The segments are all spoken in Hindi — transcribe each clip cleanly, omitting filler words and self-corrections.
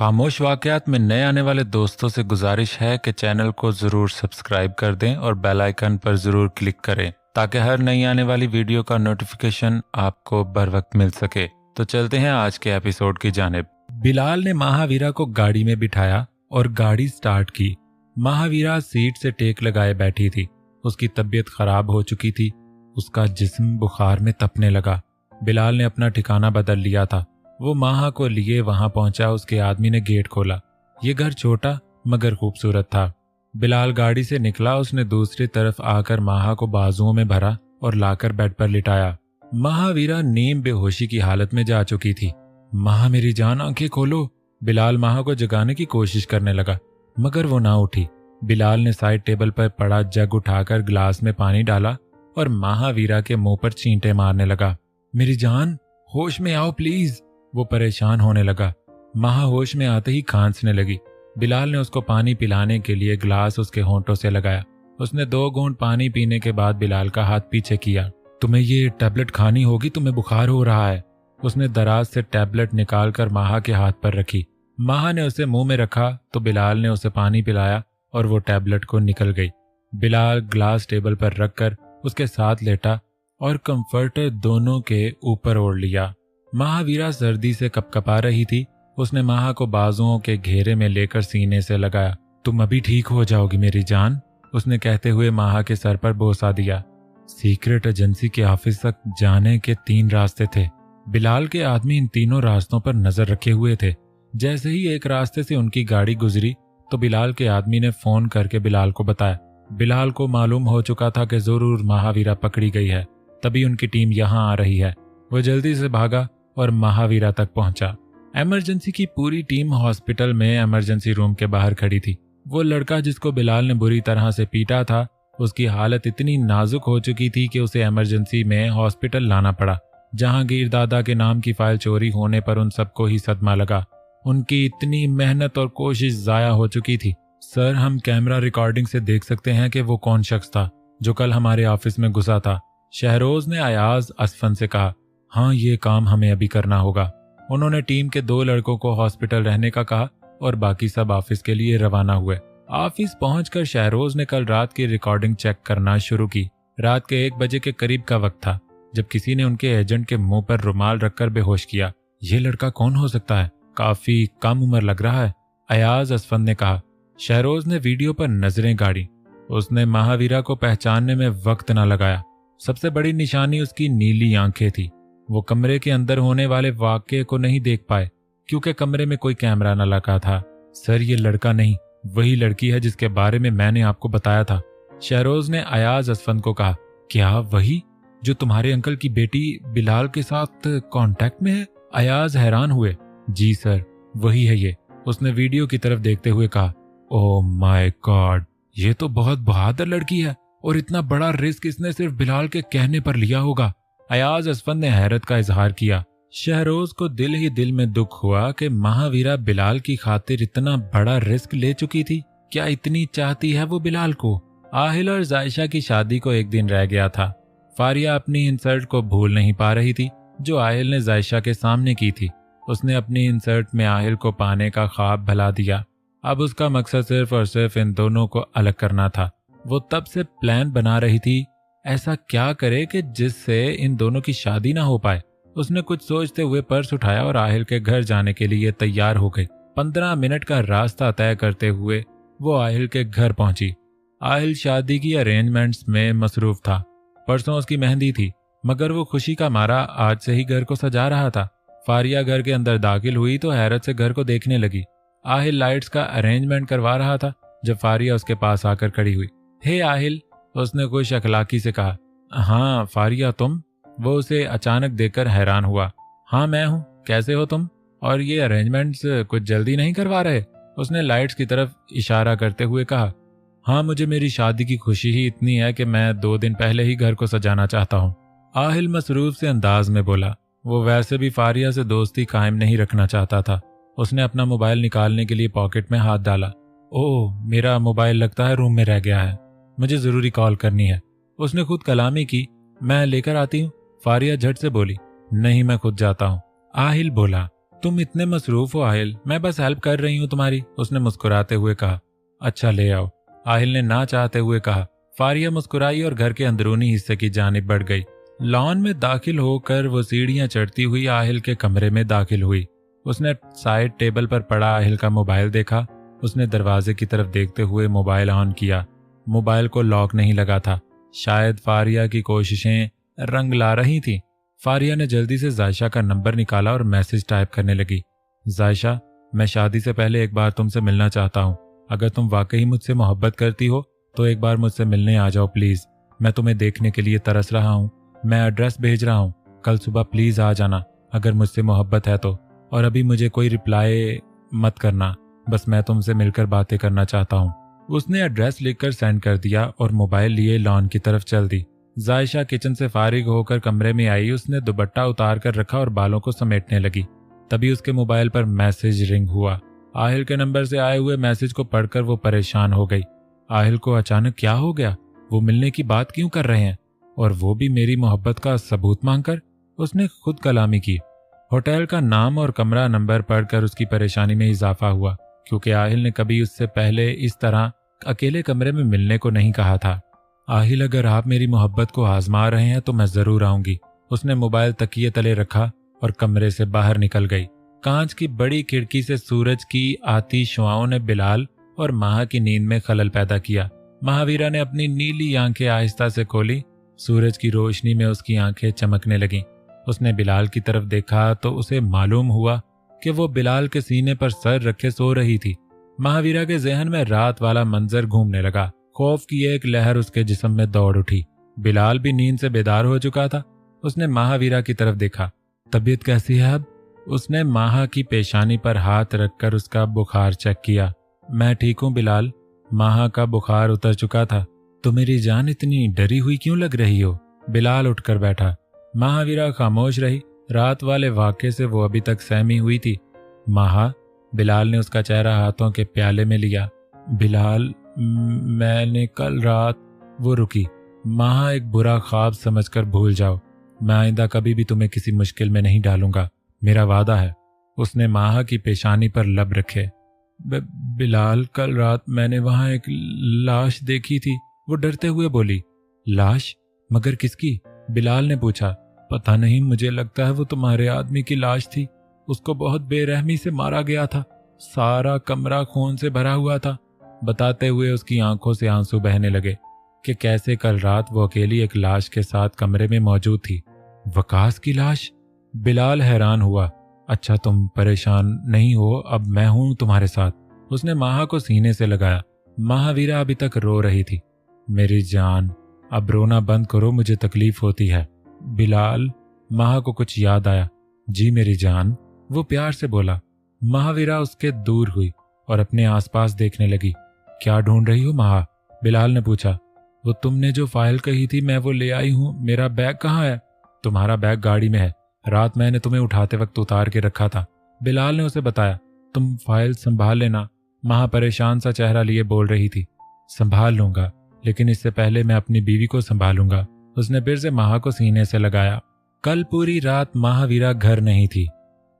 खामोश वाकयात में नए आने वाले दोस्तों से गुजारिश है कि चैनल को ज़रूर सब्सक्राइब कर दें और बेल आइकन पर ज़रूर क्लिक करें ताकि हर नई आने वाली वीडियो का नोटिफिकेशन आपको बर वक्त मिल सके। तो चलते हैं आज के एपिसोड की जानिब। बिलाल ने महावीरा को गाड़ी में बिठाया और गाड़ी स्टार्ट की। महावीरा सीट से टेक लगाए बैठी थी। उसकी तबीयत खराब हो चुकी थी। उसका जिस्म बुखार में तपने लगा। बिलाल ने अपना ठिकाना बदल लिया था। वो माहा को लिए वहां पहुंचा। उसके आदमी ने गेट खोला। ये घर छोटा मगर खूबसूरत था। बिलाल गाड़ी से निकला। उसने दूसरी तरफ आकर माहा को बाजुओं में भरा और लाकर बेड पर लिटाया। महावीरा नीम बेहोशी की हालत में जा चुकी थी। माहा मेरी जान, आंखें खोलो। बिलाल माहा को जगाने की कोशिश करने लगा मगर वो ना उठी। बिलाल ने साइड टेबल पर पड़ा जग उठाकर गिलास में पानी डाला और महावीरा के मुंह पर छींटे मारने लगा। मेरी जान, होश में आओ प्लीज। वो परेशान होने लगा। माहा होश में आते ही खांसने लगी। बिलाल ने उसको पानी पिलाने के लिए गिलास उसके होंठों से लगाया। उसने 2 घूंट पानी पीने के बाद बिलाल का हाथ पीछे किया। तुम्हें ये टैबलेट खानी होगी, तुम्हें बुखार हो रहा है। उसने दराज से टैबलेट निकालकर माहा के हाथ पर रखी। माहा ने उसे मुंह में रखा तो बिलाल ने उसे पानी पिलाया और वो टैबलेट को निकल गई। बिलाल ग्लास टेबल पर रखकर उसके साथ लेटा और कंफर्टर दोनों के ऊपर ओढ़ लिया। महावीरा सर्दी से कपकपा रही थी। उसने माहा को बाजुओं के घेरे में लेकर सीने से लगाया। तुम अभी ठीक हो जाओगी मेरी जान, उसने कहते हुए माहा के सर पर बोसा दिया। सीक्रेट एजेंसी के ऑफिस तक जाने के 3 रास्ते थे। बिलाल के आदमी इन तीनों रास्तों पर नजर रखे हुए थे। जैसे ही एक रास्ते से उनकी गाड़ी गुजरी तो बिलाल के आदमी ने फोन करके बिलाल को बताया। बिलाल को मालूम हो चुका था कि जरूर महावीरा पकड़ी गई है, तभी उनकी टीम यहाँ आ रही है। वो जल्दी से भागा और महावीरा तक पहुंचा। इमरजेंसी की पूरी टीम हॉस्पिटल में इमरजेंसी रूम के बाहर खड़ी थी। वो लड़का जिसको बिलाल ने बुरी तरह से पीटा था, उसकी हालत इतनी नाजुक हो चुकी थी कि उसे इमरजेंसी में हॉस्पिटल लाना पड़ा। जहांगीर दादा के नाम की फाइल चोरी होने पर उन सबको ही सदमा लगा। उनकी इतनी मेहनत और कोशिश जाया हो चुकी थी। सर, हम कैमरा रिकॉर्डिंग से देख सकते हैं कि वो कौन शख्स था जो कल हमारे ऑफिस में घुसा था, शहरोज ने अयाज असफन से कहा। हाँ, ये काम हमें अभी करना होगा। उन्होंने टीम के 2 लड़कों को हॉस्पिटल रहने का कहा और बाकी सब ऑफिस के लिए रवाना हुए। ऑफिस पहुंचकर शहरोज ने कल रात की रिकॉर्डिंग चेक करना शुरू की। रात के 1 बजे के करीब का वक्त था जब किसी ने उनके एजेंट के मुंह पर रुमाल रखकर बेहोश किया। ये लड़का कौन हो सकता है? काफी कम उम्र लग रहा है, अयाज असफन ने कहा। शहरोज ने वीडियो पर नजरें गाड़ी। उसने महावीरा को पहचानने में वक्त न लगाया। सबसे बड़ी निशानी उसकी नीली आंखें थी। वो कमरे के अंदर होने वाले वाकये को नहीं देख पाए क्योंकि कमरे में कोई कैमरा न लगा था। सर, ये लड़का नहीं, वही लड़की है जिसके बारे में मैंने आपको बताया था, शहरोज ने अयाज असफन को कहा। क्या वही जो तुम्हारे अंकल की बेटी बिलाल के साथ कांटेक्ट में है? अयाज हैरान हुए। जी सर, वही है ये, उसने वीडियो की तरफ देखते हुए कहा। ओह माय गॉड, ये तो बहुत बहादुर लड़की है और इतना बड़ा रिस्क इसने सिर्फ बिलाल के कहने पर लिया होगा, अयाज असफन ने हैरत का इजहार किया। शहरोज को दिल ही दिल में दुख हुआ कि महावीरा बिलाल की खातिर इतना बड़ा रिस्क ले चुकी थी। क्या इतनी चाहती है वो बिलाल को? आहिल और जायशा की शादी को 1 दिन रह गया था। फारिया अपनी इंसर्ट को भूल नहीं पा रही थी जो आहिल ने जायशा के सामने की थी। उसने अपनी इंसर्ट में आहिल को पाने का ख्वाब भला दिया। अब उसका मकसद सिर्फ और सिर्फ इन दोनों को अलग करना था। वो तब से प्लान बना रही थी, ऐसा क्या करे कि जिससे इन दोनों की शादी ना हो पाए। उसने कुछ सोचते हुए पर्स उठाया और आहिल के घर जाने के लिए तैयार हो गई। 15 मिनट का रास्ता तय करते हुए वो आहिल के घर पहुंची। आहिल शादी की अरेंजमेंट्स में मसरूफ था। परसों उसकी मेहंदी थी मगर वो खुशी का मारा आज से ही घर को सजा रहा था। फारिया घर के अंदर दाखिल हुई तो हैरत से घर को देखने लगी। आहिल लाइट्स का अरेंजमेंट करवा रहा था जब फारिया उसके पास आकर खड़ी हुई। हे आहिल, उसने कुछ अखलाकी से कहा। हाँ फारिया, तुम? वो उसे अचानक देखकर हैरान हुआ। हाँ मैं हूँ, कैसे हो तुम? और ये अरेंजमेंट्स कुछ जल्दी नहीं करवा रहे? उसने लाइट्स की तरफ इशारा करते हुए कहा। हाँ, मुझे मेरी शादी की खुशी ही इतनी है कि मैं 2 दिन पहले ही घर को सजाना चाहता हूँ, आहिल मसरूफ से अंदाज में बोला। वो वैसे भी फारिया से दोस्ती कायम नहीं रखना चाहता था। उसने अपना मोबाइल निकालने के लिए पॉकेट में हाथ डाला। ओह, मेरा मोबाइल लगता है रूम में रह गया है, मुझे जरूरी कॉल करनी है। उसने खुद कलामी की। मैं लेकर आती हूँ, फारिया झट से बोली। नहीं, मैं खुद जाता हूँ, आहिल बोला। तुम इतने मसरूफ हो आहिल, मैं बस हेल्प कर रही हूँ तुम्हारी, उसने मुस्कुराते हुए कहा। अच्छा ले आओ, आहिल ने ना चाहते हुए कहा। फारिया मुस्कुराई और घर के अंदरूनी हिस्से की जानिब बढ़ गई। लॉन में दाखिल होकर वो सीढ़ियां चढ़ती हुई आहिल के कमरे में दाखिल हुई। उसने साइड टेबल पर पड़ा आहिल का मोबाइल देखा। उसने दरवाजे की तरफ देखते हुए मोबाइल ऑन किया। मोबाइल को लॉक नहीं लगा था। शायद फारिया की कोशिशें रंग ला रही थीं। फारिया ने जल्दी से जायशा का नंबर निकाला और मैसेज टाइप करने लगी। जायशा, मैं शादी से पहले एक बार तुमसे मिलना चाहता हूँ। अगर तुम वाकई मुझसे मोहब्बत करती हो तो एक बार मुझसे मिलने आ जाओ प्लीज। मैं तुम्हें देखने के लिए तरस रहा हूँ। मैं एड्रेस भेज रहा हूँ, कल सुबह प्लीज आ जाना अगर मुझसे मोहब्बत है तो। और अभी मुझे कोई रिप्लाई मत करना, बस मैं तुमसे मिलकर बातें करना चाहता हूँ। उसने एड्रेस लिखकर सेंड कर दिया और मोबाइल लिए लॉन की तरफ चल दी। जायशा किचन से फारिग होकर कमरे में आई। उसने दुपट्टा उतार कर रखा और बालों को समेटने लगी। तभी उसके मोबाइल पर मैसेज रिंग हुआ। आहिल के नंबर से आए हुए मैसेज को पढ़कर वो परेशान हो गई। आहिल को अचानक क्या हो गया? वो मिलने की बात क्यों कर रहे हैं, और वो भी मेरी मोहब्बत का सबूत मांगकर? उसने खुद कलामी की। होटल का नाम और कमरा नंबर पढ़कर उसकी परेशानी में इजाफा हुआ, क्योंकि आहिल ने कभी उससे पहले इस तरह अकेले कमरे में मिलने को नहीं कहा था। आहिल, अगर आप मेरी मोहब्बत को आजमा रहे हैं तो मैं जरूर आऊंगी। उसने मोबाइल तकिए तले रखा और कमरे से बाहर निकल गई। कांच की बड़ी खिड़की से सूरज की आती शुआओं ने बिलाल और माहा की नींद में खलल पैदा किया। महावीरा ने अपनी नीली आंखें आहिस्ता से खोली। सूरज की रोशनी में उसकी आंखें चमकने लगीं। उसने बिलाल की तरफ देखा तो उसे मालूम हुआ कि वो बिलाल के सीने पर सर रखे सो रही थी। महावीरा के जहन में रात वाला मंजर घूमने लगा। खौफ की एक लहर उसके जिस्म में दौड़ उठी। बिलाल भी नींद से बेदार हो चुका था। उसने महावीरा की तरफ देखा। तबीयत कैसी है अब? उसने माहा की पेशानी पर हाथ रखकर उसका बुखार चेक किया। मैं ठीक हूँ बिलाल। माहा का बुखार उतर चुका था। तो मेरी जान इतनी डरी हुई क्यों लग रही हो? बिलाल उठकर बैठा। महावीरा खामोश रही। रात वाले वाक़े से वो अभी तक सहमी हुई थी। माहा, बिलाल ने उसका चेहरा हाथों के प्याले में लिया। बिलाल, मैंने कल रात। वो रुकी। माहा, एक बुरा ख्वाब समझकर भूल जाओ। मैं आइंदा कभी भी तुम्हें किसी मुश्किल में नहीं डालूंगा, मेरा वादा है। उसने माहा की पेशानी पर लब रखे। बिलाल, कल रात मैंने वहां एक लाश देखी थी। वो डरते हुए बोली। लाश? मगर किसकी? बिलाल ने पूछा। पता नहीं, मुझे लगता है वो तुम्हारे आदमी की लाश थी। उसको बहुत बेरहमी से मारा गया था। सारा कमरा खून से भरा हुआ था। बताते हुए उसकी आंखों से आंसू बहने लगे कि कैसे कल रात वो अकेली एक लाश के साथ कमरे में मौजूद थी। वकास की लाश? बिलाल हैरान हुआ। अच्छा, तुम परेशान नहीं हो, अब मैं हूं तुम्हारे साथ। उसने माहा को सीने से लगाया। महावीरा अभी तक रो रही थी। मेरी जान, अब रोना बंद करो, मुझे तकलीफ होती है। बिलाल, माहा को कुछ याद आया। जी मेरी जान, वो प्यार से बोला। महावीरा उसके दूर हुई और अपने आसपास देखने लगी। क्या ढूंढ रही हो माहा? बिलाल ने पूछा। वो तुमने जो फाइल कही थी मैं वो ले आई हूं। मेरा बैग कहाँ है? तुम्हारा बैग गाड़ी में है। रात मैंने तुम्हें उठाते वक्त उतार के रखा था। बिलाल ने उसे बताया। तुम फाइल संभाल लेना। माहा परेशान सा चेहरा लिए बोल रही थी। संभाल लूंगा, लेकिन इससे पहले मैं अपनी बीवी को संभालूंगा। उसने फिर से माहा को सीने से लगाया। कल पूरी रात महावीरा घर नहीं थी।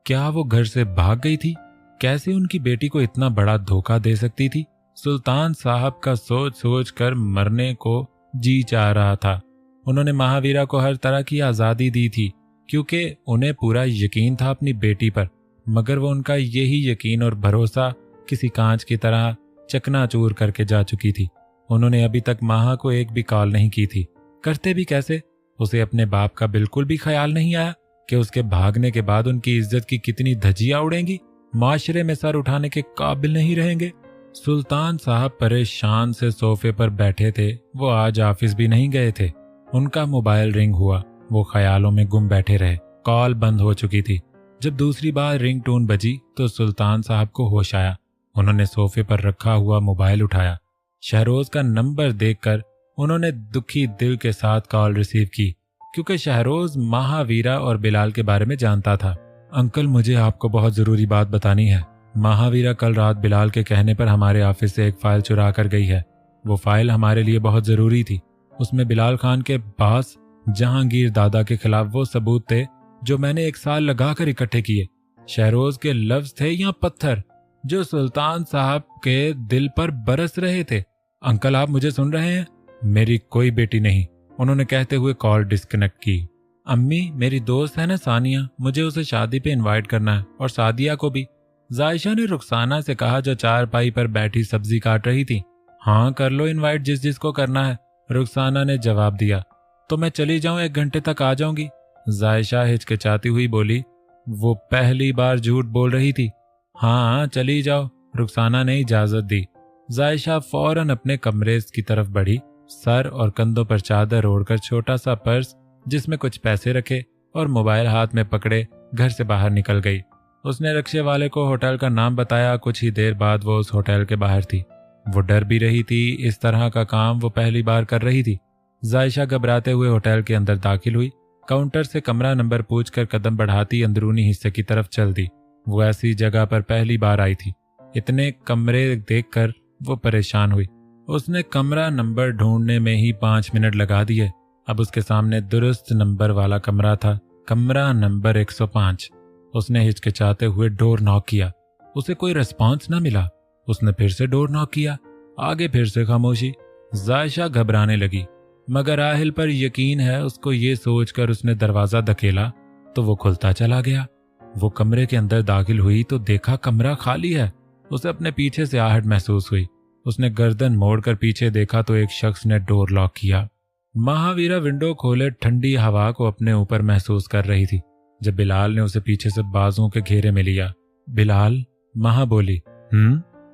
क्या वो घर से भाग गई थी? कैसे उनकी बेटी को इतना बड़ा धोखा दे सकती थी? सुल्तान साहब का सोच सोच कर मरने को जी चाह रहा था। उन्होंने महावीरा को हर तरह की आज़ादी दी थी, क्योंकि उन्हें पूरा यकीन था अपनी बेटी पर। मगर वो उनका यही यकीन और भरोसा किसी कांच की तरह चकनाचूर करके जा चुकी थी। उन्होंने अभी तक माहा को एक भी कॉल नहीं की थी। करते भी कैसे? उसे अपने बाप का बिल्कुल भी ख्याल नहीं आया कि उसके भागने के बाद उनकी इज्जत की कितनी धज्जियां उड़ेंगी, माशरे में सर उठाने के काबिल नहीं रहेंगे। सुल्तान साहब परेशान से सोफे पर बैठे थे। वो आज ऑफिस भी नहीं गए थे। उनका मोबाइल रिंग हुआ। वो ख्यालों में गुम बैठे रहे। कॉल बंद हो चुकी थी। जब दूसरी बार रिंग टोन बजी तो सुल्तान साहब को होश आया। उन्होंने सोफे पर रखा हुआ मोबाइल उठाया। शहरोज का नंबर देखकर उन्होंने दुखी दिल के साथ कॉल रिसीव की, क्योंकि शहरोज महावीरा और बिलाल के बारे में जानता था। अंकल, मुझे आपको बहुत जरूरी बात बतानी है। महावीरा कल रात बिलाल के कहने पर हमारे ऑफिस से एक फाइल चुरा कर गई है। वो फाइल हमारे लिए बहुत जरूरी थी। उसमें बिलाल खान के पास जहांगीर दादा के खिलाफ वो सबूत थे जो मैंने 1 साल लगाकर इकट्ठे किए। शहरोज के लफ्ज थे या पत्थर जो सुल्तान साहब के दिल पर बरस रहे थे। अंकल, आप मुझे सुन रहे हैं? मेरी कोई बेटी नहीं, उन्होंने कहते हुए कॉल डिस्कनेक्ट की। अम्मी, मेरी दोस्त है ना सानिया, मुझे उसे शादी पे इनवाइट करना है, और सादिया को भी। जायशा ने रुखसाना से कहा जो चारपाई पर बैठी सब्जी काट रही थी। हाँ, कर लो इनवाइट जिस जिसको करना है, रुखसाना ने जवाब दिया। तो मैं चली जाऊं, 1 घंटे तक आ जाऊंगी, जायशा हिचकिचाती हुई बोली। वो पहली बार झूठ बोल रही थी। हाँ, चली जाओ, रुखसाना ने इजाजत दी। जायशा फौरन अपने कमरे की तरफ बढ़ी, सर और कंधों पर चादर ओढ़कर छोटा सा पर्स जिसमें कुछ पैसे रखे और मोबाइल हाथ में पकड़े घर से बाहर निकल गई। उसने रिक्शे वाले को होटल का नाम बताया। कुछ ही देर बाद वो उस होटल के बाहर थी। वो डर भी रही थी, इस तरह का काम वो पहली बार कर रही थी। जायशा घबराते हुए होटल के अंदर दाखिल हुई। काउंटर से कमरा नंबर पूछकर कदम बढ़ाती अंदरूनी हिस्से की तरफ चल दी। वो ऐसी जगह पर पहली बार आई थी। इतने कमरे देखकर वो परेशान हुई। उसने कमरा नंबर ढूंढने में ही 5 मिनट लगा दिए। अब उसके सामने दुरुस्त नंबर वाला कमरा था, कमरा नंबर 105। उसने हिचकिचाते हुए डोर नॉक किया। उसे कोई रिस्पॉन्स न मिला। उसने फिर से डोर नॉक किया। आगे फिर से खामोशी। जायशा घबराने लगी, मगर आहिल पर यकीन है उसको ये सोचकर उसने दरवाजा धकेला तो वो खुलता चला गया। वो कमरे के अंदर दाखिल हुई तो देखा कमरा खाली है। उसे अपने पीछे से आहट महसूस हुई। उसने गर्दन मोड़कर पीछे देखा तो एक शख्स ने डोर लॉक किया। महावीरा विंडो खोले ठंडी हवा को अपने ऊपर महसूस कर रही थी जब बिलाल ने उसे पीछे से बाजुओं के घेरे में लिया। बिलाल, महा बोली।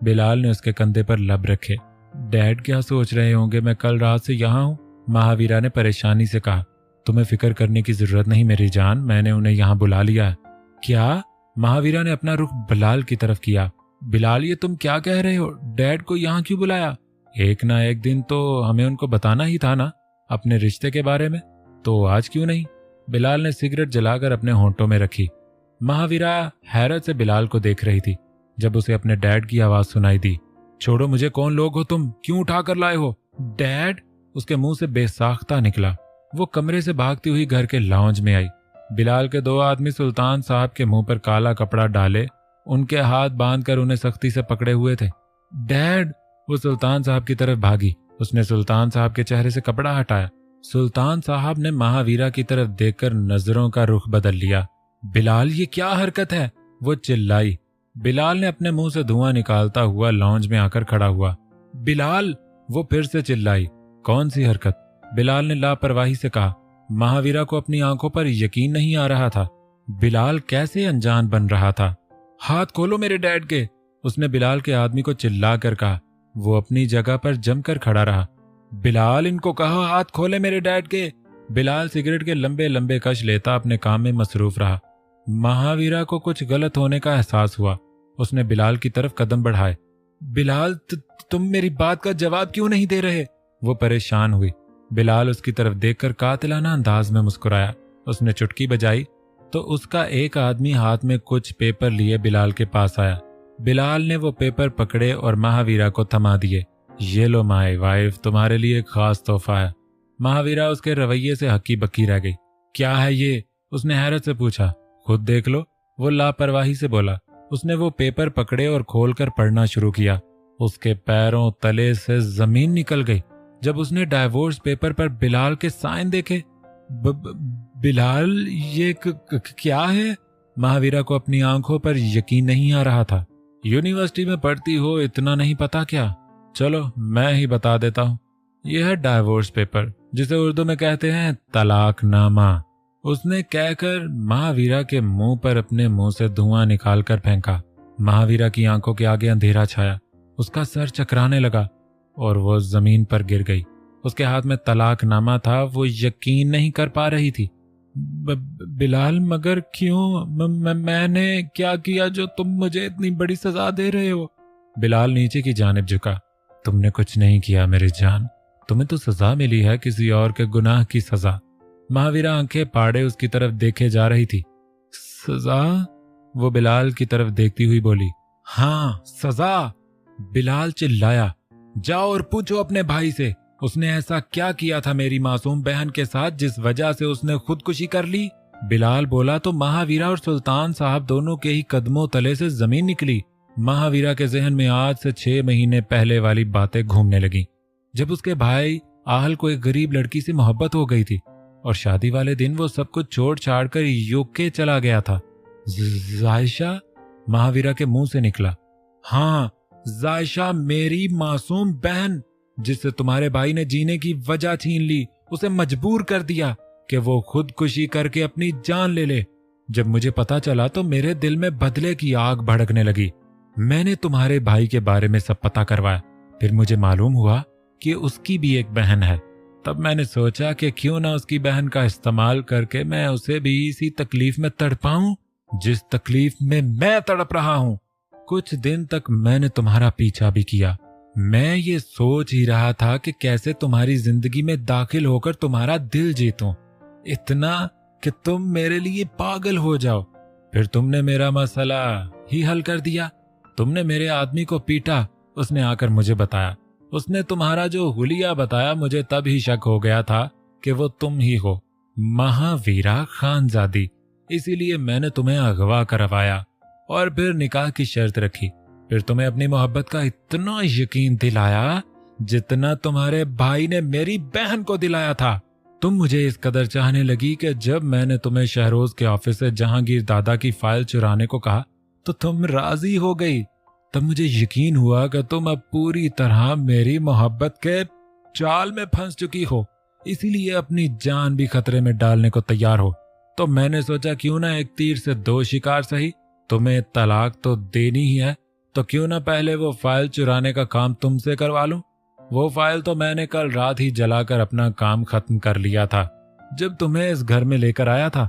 बिलाल ने उसके कंधे पर लब रखे। डैड क्या सोच रहे होंगे, मैं कल रात से यहाँ हूँ, महावीरा ने परेशानी से कहा। तुम्हें फिक्र करने की जरूरत नहीं मेरी जान, मैंने उन्हें यहाँ बुला लिया है। क्या? महावीरा ने अपना रुख बिलाल की तरफ किया। बिलाल, ये तुम क्या कह रहे हो? डैड को यहाँ क्यों बुलाया? एक ना एक दिन तो हमें उनको बताना ही था ना अपने रिश्ते के बारे में, तो आज क्यों नहीं? बिलाल ने सिगरेट जलाकर अपने होंठों में रखी। महावीरा हैरत से बिलाल को देख रही थी जब उसे अपने डैड की आवाज सुनाई दी। छोड़ो मुझे, कौन लोग हो तुम? क्यों उठा कर लाए हो? डैड? उसके मुंह से बेसाख्ता निकला। वो कमरे से भागती हुई घर के लाउंज में आई। बिलाल के 2 आदमी सुल्तान साहब के मुंह पर काला कपड़ा डाले उनके हाथ बांधकर उन्हें सख्ती से पकड़े हुए थे। डैड! वो सुल्तान साहब की तरफ भागी। उसने सुल्तान साहब के चेहरे से कपड़ा हटाया। सुल्तान साहब ने महावीरा की तरफ देखकर नजरों का रुख बदल लिया। बिलाल, ये क्या हरकत है? वो चिल्लाई। बिलाल ने अपने मुंह से धुआं निकालता हुआ लॉन्ज में आकर खड़ा हुआ। बिलाल! वो फिर से चिल्लाई। कौन सी हरकत? बिलाल ने लापरवाही से कहा। महावीरा को अपनी आंखों पर यकीन नहीं आ रहा था। बिलाल कैसे अनजान बन रहा था? हाथ खोलो मेरे डैड के, उसने बिलाल के आदमी को चिल्लाकर कहा। वो अपनी जगह पर जमकर खड़ा रहा। बिलाल, इनको कहा हाथ खोले मेरे डैड के। बिलाल सिगरेट के लंबे लंबे कश लेता अपने काम में मसरूफ रहा। महावीरा को कुछ गलत होने का एहसास हुआ। उसने बिलाल की तरफ कदम बढ़ाए। बिलाल, तुम मेरी बात का जवाब क्यों नहीं दे रहे? वो परेशान हुई। बिलाल उसकी तरफ देखकर कातिलाना अंदाज में मुस्कुराया। उसने चुटकी बजाई तो उसका एक आदमी हाथ में कुछ पेपर लिए बिलाल के पास आया। बिलाल ने वो पेपर पकड़े और महावीरा को थमा दिए। ये लो माय वाइफ, तुम्हारे लिए एक खास तोहफा है। महावीरा उसके रवैये से हक्की बक्की रह गई। क्या है ये? उसने हैरत से पूछा। खुद देख लो, वो लापरवाही से बोला। उसने वो पेपर पकड़े और खोलकर पढ़ना शुरू किया। उसके पैरों तले से जमीन निकल गई जब उसने डाइवोर्स पेपर पर बिलाल के साइन देखे। बिलाल, ये क्या है? महावीरा को अपनी आंखों पर यकीन नहीं आ रहा था। यूनिवर्सिटी में पढ़ती हो, इतना नहीं पता क्या? चलो मैं ही बता देता हूँ। यह है डाइवोर्स पेपर, जिसे उर्दू में कहते हैं तलाकनामा। उसने कहकर महावीरा के मुंह पर अपने मुंह से धुआं निकालकर फेंका। महावीरा की आंखों के आगे अंधेरा छाया। उसका सर चकराने लगा और वो जमीन पर गिर गई। उसके हाथ में तलाकनामा था। वो यकीन नहीं कर पा रही थी। बिलाल, मगर क्यों? मैंने क्या किया जो तुम मुझे इतनी बड़ी सजा दे रहे हो? बिलाल नीचे की जानिब झुका। तुमने कुछ नहीं किया मेरी जान, तुम्हें तो सजा मिली है किसी और के गुनाह की सजा। महावीरा आंखें फाड़े उसकी तरफ देखे जा रही थी। सजा? वो बिलाल की तरफ देखती हुई बोली। हाँ, सजा। बिलाल चिल्लाया। जाओ और पूछो अपने भाई से, उसने ऐसा क्या किया था मेरी मासूम बहन के साथ जिस वजह से उसने खुदकुशी कर ली? बिलाल बोला तो महावीरा और सुल्तान साहब दोनों के ही कदमों तले से जमीन निकली। महावीरा के जहन में आज से 6 महीने पहले वाली बातें घूमने लगी, जब उसके भाई आहल को एक गरीब लड़की से मोहब्बत हो गई थी और शादी वाले दिन वो सब कुछ छोड़ छाड़ कर यूके चला गया था। जायशा? महावीरा के मुंह से निकला। हाँ, जायशा, मेरी मासूम बहन, जिससे तुम्हारे भाई ने जीने की वजह छीन ली, उसे मजबूर कर दिया कि वो खुदकुशी करके अपनी जान ले ले। जब मुझे पता चला तो मेरे दिल में बदले की आग भड़कने लगी। मैंने तुम्हारे भाई के बारे में सब पता करवाया। फिर मुझे मालूम हुआ कि उसकी भी एक बहन है। तब मैंने सोचा कि क्यों ना उसकी बहन का इस्तेमाल करके मैं उसे भी इसी तकलीफ में तड़पाऊं जिस तकलीफ में मैं तड़प रहा हूं। कुछ दिन तक मैंने तुम्हारा पीछा भी किया। मैं ये सोच ही रहा था कि कैसे तुम्हारी जिंदगी में दाखिल होकर तुम्हारा दिल जीतूं, इतना कि तुम मेरे लिए पागल हो जाओ। फिर तुमने मेरा मसला ही हल कर दिया। तुमने मेरे आदमी को पीटा, उसने आकर मुझे बताया। उसने तुम्हारा जो हुलिया बताया, मुझे तब ही शक हो गया था कि वो तुम ही हो, महावीरा खानजादी। इसीलिए मैंने तुम्हें अगवा करवाया और फिर निकाह की शर्त रखी। फिर तुम्हें अपनी मोहब्बत का इतना यकीन दिलाया जितना तुम्हारे भाई ने मेरी बहन को दिलाया था। तुम मुझे इस कदर चाहने लगी कि जब मैंने तुम्हें शहरोज के ऑफिस से जहांगीर दादा की फाइल चुराने को कहा तो तुम राजी हो गई। तब मुझे यकीन हुआ कि तुम अब पूरी तरह मेरी मोहब्बत के जाल में फंस चुकी हो, इसीलिए अपनी जान भी खतरे में डालने को तैयार हो। तो मैंने सोचा क्यों ना एक तीर से 2 शिकार सही। तुम्हें तलाक तो देनी ही है, तो क्यों ना पहले वो फाइल चुराने का काम तुमसे करवा लूं। वो फाइल तो मैंने कल रात ही जलाकर अपना काम खत्म कर लिया था जब तुम्हें इस घर में लेकर आया था।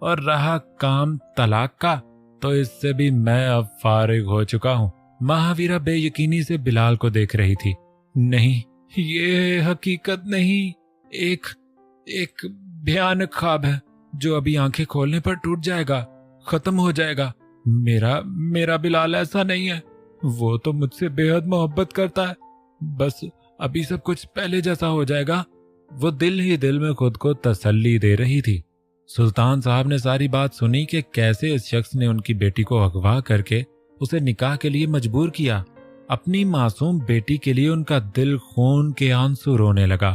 और रहा काम तलाक का, तो इससे भी मैं अब फारिग हो चुका हूं। महावीरा बेयकीनी से बिलाल को देख रही थी। नहीं, ये हकीकत नहीं, एक भयानक ख्वाब है जो अभी आंखें खोलने पर टूट जाएगा, खत्म हो जाएगा। मेरा बिलाल ऐसा नहीं है। वो तो मुझसे बेहद मोहब्बत करता है। बस अभी सब कुछ पहले जैसा हो जाएगा। वो दिल ही दिल में खुद को तसल्ली दे रही थी। सुल्तान साहब ने सारी बात सुनी कि कैसे इस शख्स ने उनकी बेटी को अगवा करके उसे निकाह के लिए मजबूर किया। अपनी मासूम बेटी के लिए उनका दिल खून के आंसू रोने लगा।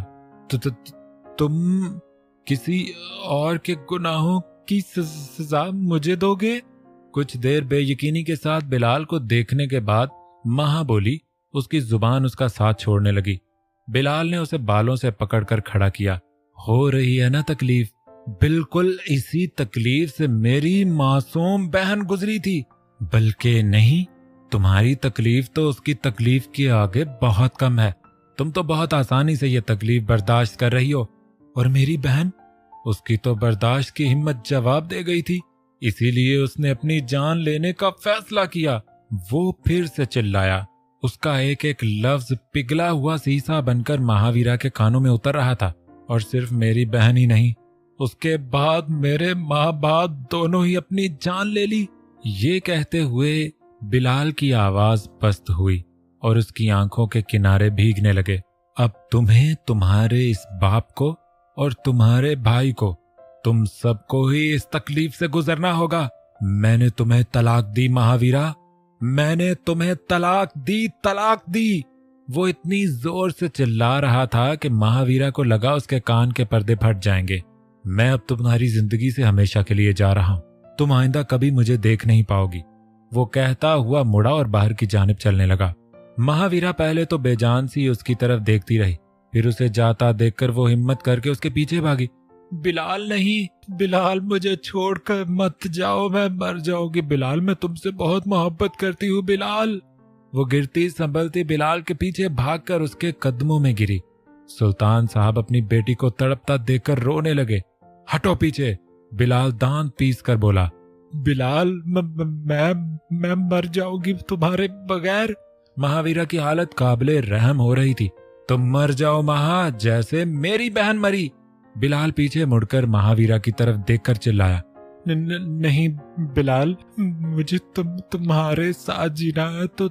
तुम किसी और के गुनाहों की सजा मुझे दोगे? कुछ देर बेयकीनी के साथ बिलाल को देखने के बाद महा बोली। उसकी जुबान उसका साथ छोड़ने लगी। बिलाल ने उसे बालों से पकड़कर खड़ा किया। हो रही है ना तकलीफ? बिल्कुल इसी तकलीफ से मेरी मासूम बहन गुजरी थी। बल्कि नहीं, तुम्हारी तकलीफ तो उसकी तकलीफ के आगे बहुत कम है। तुम तो बहुत आसानी से ये तकलीफ बर्दाश्त कर रही हो, और मेरी बहन, उसकी तो बर्दाश्त की हिम्मत जवाब दे गई थी, इसीलिए उसने अपनी जान लेने का फैसला किया। वो फिर से चिल्लाया। उसका एक एक लफ्ज पिघला हुआ शीशा बनकर महावीरा के कानों में उतर रहा था। और सिर्फ मेरी बहन ही नहीं, उसके बाद मेरे माँ बाप दोनों ही अपनी जान ले ली। ये कहते हुए बिलाल की आवाज पस्त हुई और उसकी आंखों के किनारे भीगने लगे। अब तुम्हें, तुम्हारे इस बाप को और तुम्हारे भाई को, तुम सबको ही इस तकलीफ से गुजरना होगा। मैंने तुम्हें तलाक दी महावीरा, मैंने तुम्हें तलाक दी। वो इतनी जोर से चिल्ला रहा था कि महावीरा को लगा उसके कान के पर्दे फट जाएंगे। मैं अब तुम्हारी जिंदगी से हमेशा के लिए जा रहा हूं, तुम आइंदा कभी मुझे देख नहीं पाओगी। वो कहता हुआ मुड़ा और बाहर की जानिब चलने लगा। महावीरा पहले तो बेजान सी उसकी तरफ देखती रही, फिर उसे जाता देखकर वो हिम्मत करके उसके पीछे भागी। बिलाल नहीं, बिलाल मुझे छोड़कर मत जाओ, मैं मर जाऊंगी। बिलाल, मैं तुमसे बहुत मोहब्बत करती हूँ बिलाल। वो गिरती संभलती बिलाल के पीछे भागकर उसके कदमों में गिरी। सुल्तान साहब अपनी बेटी को तड़पता देखकर रोने लगे। हटो पीछे, बिलाल दांत पीस कर बोला। बिलाल, मैं मर जाऊंगी तुम्हारे बगैर। महावीरा की हालत काबिले रहम हो रही थी। तुम मर जाओ महा, जैसे मेरी बहन मरी। बिलाल पीछे मुड़कर महावीरा की तरफ देखकर चिल्लाया। नहीं बिलाल, मुझे तुम्हारे साथ जीना है, तो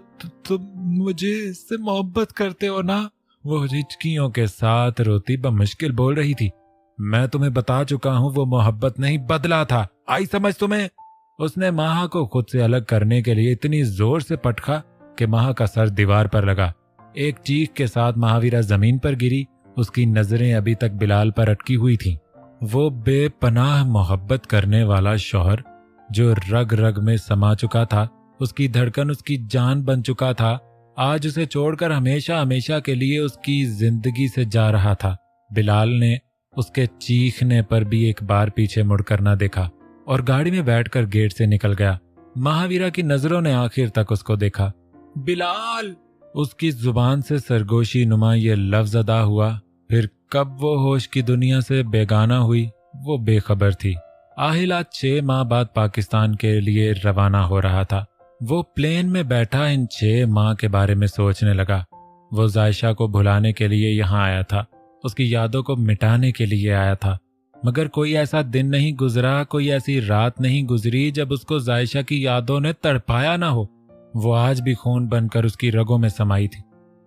तुम मुझे इससे मोहब्बत करते हो ना? वो हिचकियों के साथ रोती बमुश्किल बोल रही थी। मैं तुम्हें बता चुका हूं वो मोहब्बत नहीं बदला था, आई समझ तुम्हें? उसने माहा को खुद से अलग करने के लिए इतनी जोर से पटका कि माहा का सर दीवार पर लगा। एक चीख के साथ महावीरा जमीन पर गिरी। उसकी नजरें अभी तक बिलाल पर अटकी हुई थीं। वो बेपनाह मोहब्बत करने वाला शौहर जो रग रग में समा चुका था, उसकी धड़कन उसकी जान बन चुका था, आज उसे छोड़कर हमेशा हमेशा के लिए उसकी जिंदगी से जा रहा था। बिलाल ने उसके चीखने पर भी एक बार पीछे मुड़कर न देखा और गाड़ी में बैठकर गेट से निकल गया। महावीरा की नजरों ने आखिर तक उसको देखा। बिलाल! उसकी जुबान से सरगोशी नुमा ये लफ्ज अदा हुआ। फिर कब वो होश की दुनिया से बेगाना हुई, वो बेखबर थी। आहिल आज 6 माह बाद पाकिस्तान के लिए रवाना हो रहा था। वो प्लेन में बैठा इन 6 माह के बारे में सोचने लगा। वो जायशा को भुलाने के लिए यहाँ आया था, उसकी यादों को मिटाने के लिए आया था, मगर कोई ऐसा दिन नहीं गुजरा, कोई ऐसी रात नहीं गुजरी जब उसको जायशा की यादों ने तड़पाया ना हो। वो आज भी खून बनकर उसकी रगों में समाई थी।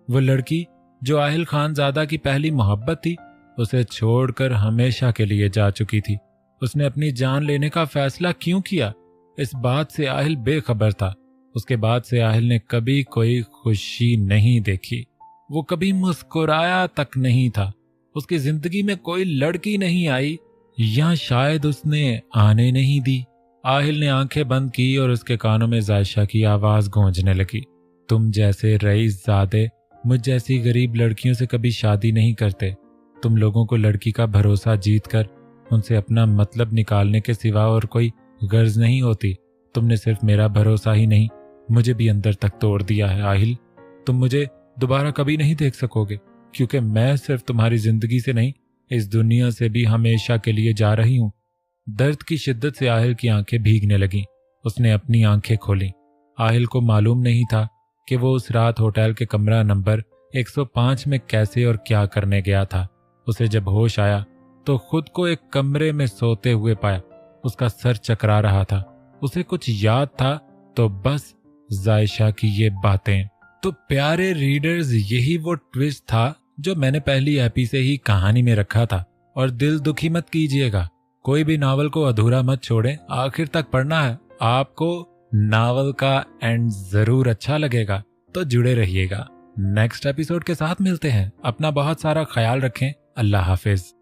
वो लड़की जो आहिल खानजादा की पहली मोहब्बत थी, उसे छोड़कर हमेशा के लिए जा चुकी थी। उसने अपनी जान लेने का फैसला क्यों किया, इस बात से आहिल बेखबर था। उसके बाद से आहिल ने कभी कोई खुशी नहीं देखी, वो कभी मुस्कुराया तक नहीं था। उसकी जिंदगी में कोई लड़की नहीं आई, या शायद उसने आने नहीं दी। आहिल ने आंखें बंद की और उसके कानों में जायशा की आवाज गूंजने लगी। तुम जैसे रईस ज़ादे मुझ जैसी गरीब लड़कियों से कभी शादी नहीं करते। तुम लोगों को लड़की का भरोसा जीतकर उनसे अपना मतलब निकालने के सिवा और कोई गर्ज नहीं होती। तुमने सिर्फ मेरा भरोसा ही नहीं, मुझे भी अंदर तक तोड़ दिया है आहिल। तुम मुझे दोबारा कभी नहीं देख सकोगे, क्योंकि मैं सिर्फ तुम्हारी जिंदगी से नहीं, इस दुनिया से भी हमेशा के लिए जा रही हूं। दर्द की शिद्दत से आहिल की आंखें भीगने लगीं। उसने अपनी आंखें खोली। आहिल को मालूम नहीं था कि वो उस रात होटल के कमरा नंबर 105 में कैसे और क्या करने गया था। उसे जब होश आया तो खुद को एक कमरे में सोते हुए पाया। उसका सर चकरा रहा था। उसे कुछ याद था तो बस जायशा की ये बातें। तो प्यारे रीडर्स, यही वो ट्विस्ट था जो मैंने पहली एपी से ही कहानी में रखा था। और दिल दुखी मत कीजिएगा, कोई भी नावल को अधूरा मत छोड़ें, आखिर तक पढ़ना है। आपको नावल का एंड जरूर अच्छा लगेगा, तो जुड़े रहिएगा। नेक्स्ट एपिसोड के साथ मिलते हैं। अपना बहुत सारा ख्याल रखें। अल्लाह हाफिज।